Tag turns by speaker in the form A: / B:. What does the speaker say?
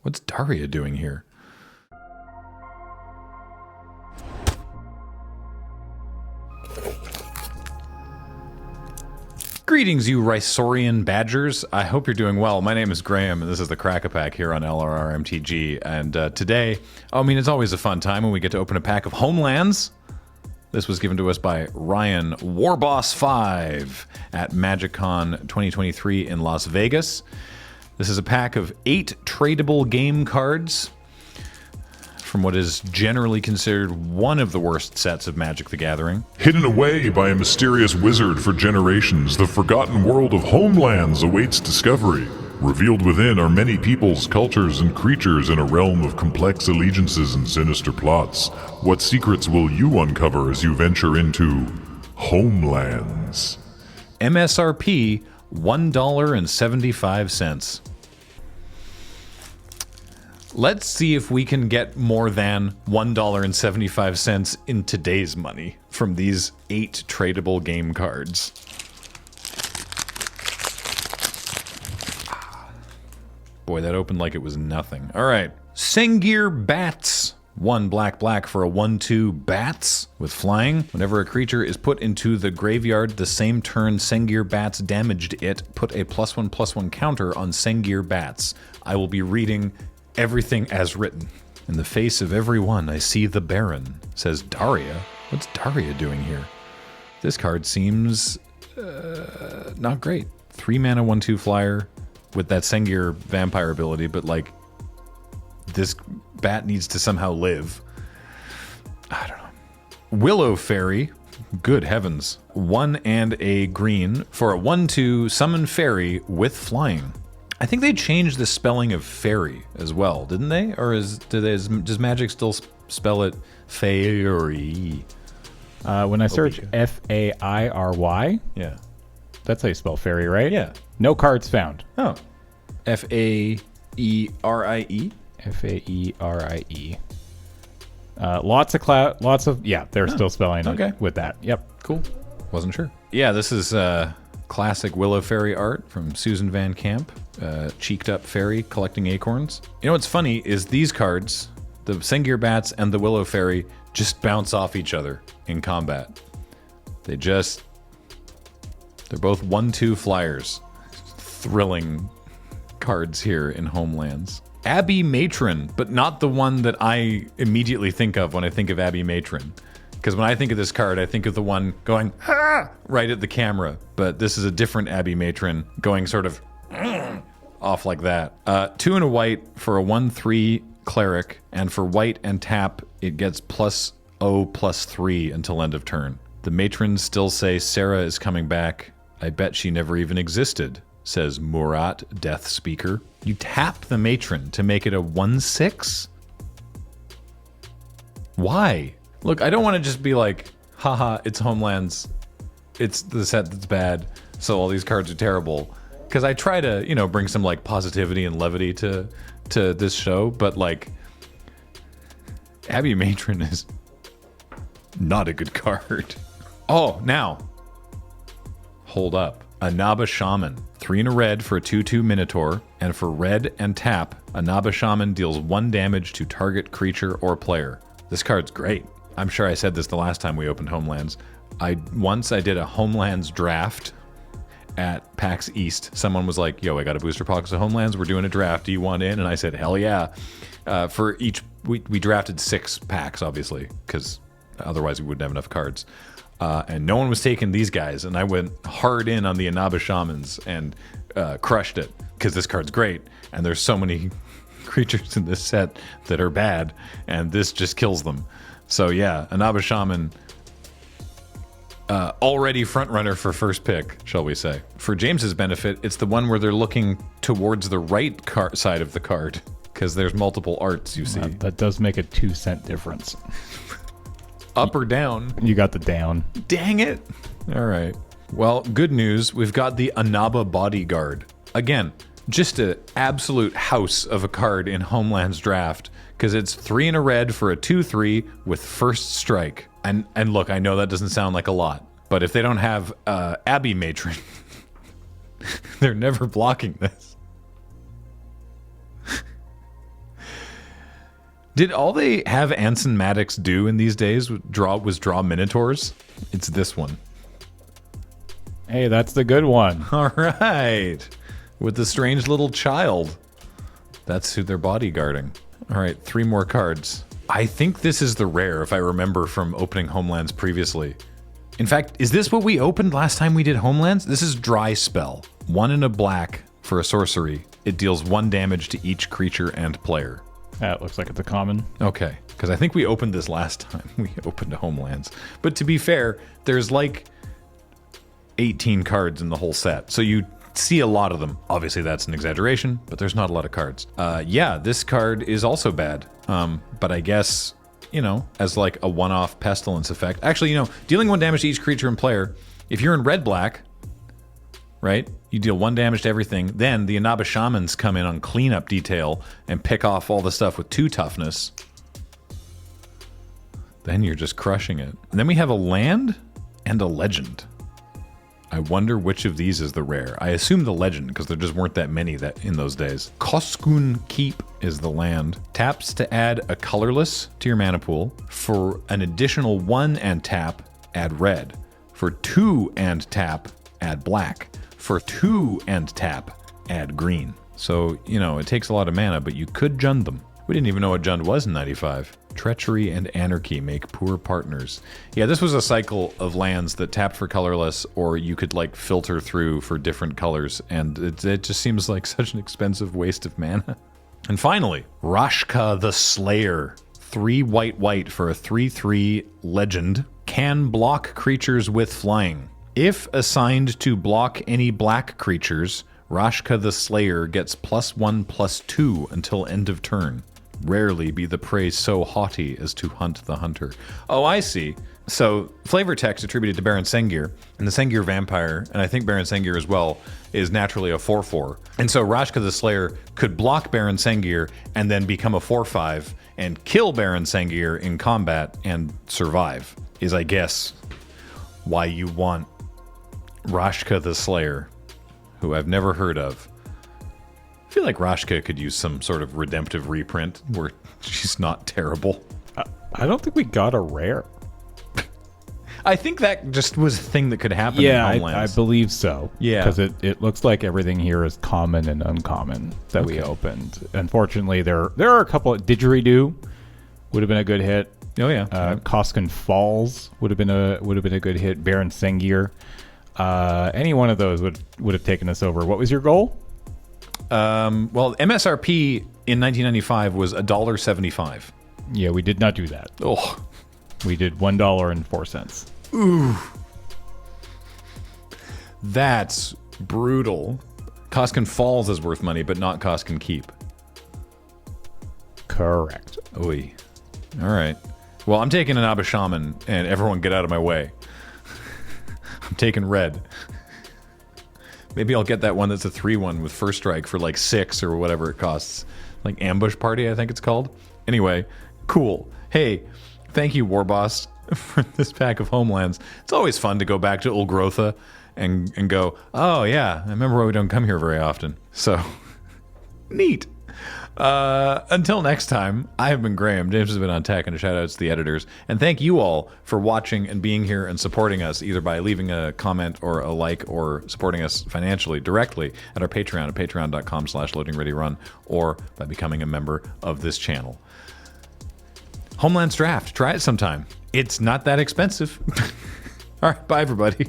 A: What's Daria doing here? Greetings, you Rhysorian badgers. I hope you're doing well. My name is Graham, and this is the Crack-A-Pack here on LRRMTG. And today, I mean, it's always a fun time when we get to open a pack of Homelands. This was given to us by Ryan Warboss5 at MagicCon 2023 in Las Vegas. This is a pack of 8 tradable game cards from what is generally considered one of the worst sets of Magic the Gathering.
B: Hidden away by a mysterious wizard for generations, the forgotten world of Homelands awaits discovery. Revealed within are many peoples, cultures, and creatures in a realm of complex allegiances and sinister plots. What secrets will you uncover as you venture into Homelands?
A: MSRP $1.75. Let's see if we can get more than $1.75 in today's money from these 8 tradable game cards. Boy, that opened like it was nothing. All right. Sengir Bats. 1 black for a 1/2 Bats with flying. Whenever a creature is put into the graveyard the same turn Sengir Bats damaged it, put a +1/+1 counter on Sengir Bats. I will be reading everything as written. In the face of everyone, I see the Baron, says Daria. What's Daria doing here? This card seems not great. 3 mana 1/2 flyer with that Sengir vampire ability, but like this bat needs to somehow live. I don't know. Willow Fairy, good heavens. 1 and a green for a 1/2 summon fairy with flying. I think they changed the spelling of fairy as well, didn't they? Or does Magic still spell it fairy?
C: When I search F-A-I-R-Y,
A: Yeah.
C: that's how you spell fairy, right?
A: Yeah.
C: No cards found.
A: Oh. F-A-E-R-I-E?
C: F-A-E-R-I-E. Lots of, yeah, they're still spelling it with that. Yep.
A: Cool. Wasn't sure. Yeah, this is classic Willow Fairy art from Susan Van Camp. Cheeked up fairy collecting acorns. You know what's funny is these cards, the Sengir Bats and the Willow Fairy, just bounce off each other in combat. They're both 1/2 flyers. Thrilling cards here in Homelands. Abbey Matron, but not the one that I immediately think of when I think of Abbey Matron. Because when I think of this card, I think of the one going, "Ah!" right at the camera. But this is a different Abbey Matron going sort of off like that. 2 and a white for a 1/3 cleric, and for white and tap, it gets +0/+3 until end of turn. The matrons still say Sarah is coming back. I bet she never even existed, says Murat, Death Speaker. You tap the matron to make it a 1/6? Why? Look, I don't want to just be like, haha, it's Homelands. It's the set that's bad, so all these cards are terrible. Because I try to, you know, bring some like positivity and levity to this show, but like Abbey Matron is not a good card. Oh, now. Hold up. Anaba Shaman. 3 and a red for a 2/2 Minotaur, and for red and tap, Anaba Shaman deals 1 damage to target creature or player. This card's great. I'm sure I said this the last time we opened Homelands. Once I did a Homelands draft at PAX East. Someone was like, yo, I got a booster box of Homelands. We're doing a draft. Do you want in? And I said, hell yeah. For each, we drafted 6 packs, obviously, because otherwise we wouldn't have enough cards. And no one was taking these guys. And I went hard in on the Anaba Shamans and crushed it because this card's great. And there's so many creatures in this set that are bad. And this just kills them. So yeah, Anaba Shaman... already front runner for first pick, shall we say. For James's benefit, it's the one where they're looking towards the right side of the card, because there's multiple arts, you see.
C: That does make a 2-cent difference.
A: Up or down?
C: You got the down.
A: Dang it. All right. Well, good news. We've got the Anaba Bodyguard. Again, just an absolute house of a card in Homeland's draft, because it's 3 and a red for a 2/3 with first strike. And look, I know that doesn't sound like a lot, but if they don't have Abbey Matron, they're never blocking this. Did all they have Anson Maddox do in these days was draw Minotaurs? It's this one.
C: Hey, that's the good one.
A: All right. With the strange little child. That's who they're bodyguarding. All right, 3 more cards. I think this is the rare, if I remember from opening Homelands previously. In fact, is this what we opened last time we did Homelands? This is Dry Spell. 1 and a black for a sorcery. It deals 1 damage to each creature and player.
C: That looks like it's a common.
A: Okay, because I think we opened this last time we opened Homelands. But to be fair, there's like 18 cards in the whole set. So you see a lot of them. Obviously that's an exaggeration, but there's not a lot of cards. Yeah, this card is also bad. But I guess, you know, as like a one-off pestilence effect. Actually, you know, dealing 1 damage to each creature and player, if you're in red-black, right, you deal 1 damage to everything, then the Inaba Shamans come in on cleanup detail and pick off all the stuff with 2 toughness. Then you're just crushing it. And then we have a land and a legend. I wonder which of these is the rare. I assume the legend, because there just weren't that many that in those days. Koskun Keep is the land. Taps to add a colorless to your mana pool. For an additional 1 and tap, add red. For 2 and tap, add black. For 2 and tap, add green. So, you know, it takes a lot of mana, but you could Jund them. We didn't even know what Jund was in 95. Treachery and Anarchy make poor partners. Yeah, this was a cycle of lands that tapped for colorless, or you could like filter through for different colors, and it just seems like such an expensive waste of mana. And finally, Rashka the Slayer. 3 white for a 3/3 legend. Can block creatures with flying. If assigned to block any black creatures, Rashka the Slayer gets +1/+2 until end of turn. Rarely be the prey so haughty as to hunt the hunter. Oh, I see. So, flavor text attributed to Baron Sengir, and the Sengir vampire, and I think Baron Sengir as well, is naturally a 4/4. And so Rashka the Slayer could block Baron Sengir and then become a 4/5 and kill Baron Sengir in combat and survive, is I guess why you want Rashka the Slayer, who I've never heard of. I feel like Rashka could use some sort of redemptive reprint where she's not terrible.
C: I don't think we got a rare.
A: I think that just was a thing that could happen in
C: Yeah,
A: Homelands.
C: I believe so.
A: Yeah.
C: Because it looks like everything here is common and uncommon that we opened. Unfortunately, there are a couple of didgeridoo would have been a good hit.
A: Oh yeah.
C: Koskin Falls would have been a good hit. Baron Sengir. Any one of those would have taken us over. What was your goal?
A: Well, MSRP in 1995 was $1.75.
C: Yeah, we did not do that.
A: Oh,
C: We did $1.04.
A: ooh, that's brutal. Koskin Falls is worth money, but not Koskin Keep.
C: Correct.
A: Oy. All right. Well, I'm taking an Abba Shaman, and everyone get out of my way. I'm taking red. Maybe I'll get that one that's a 3/1 with first strike for like 6 or whatever it costs. Like Ambush Party, I think it's called. Anyway, cool. Hey, thank you, Warboss, for this pack of Homelands. It's always fun to go back to Ulgrotha and go, oh yeah, I remember why we don't come here very often. So, neat. Until next time, I have been Graham. James has been on tech, and a shout out to the editors. And thank you all for watching and being here and supporting us, either by leaving a comment or a like, or supporting us financially directly at our Patreon at patreon.com/loadingreadyrun, or by becoming a member of this channel. Homelands Draft. Try it sometime. It's not that expensive. All right, bye everybody.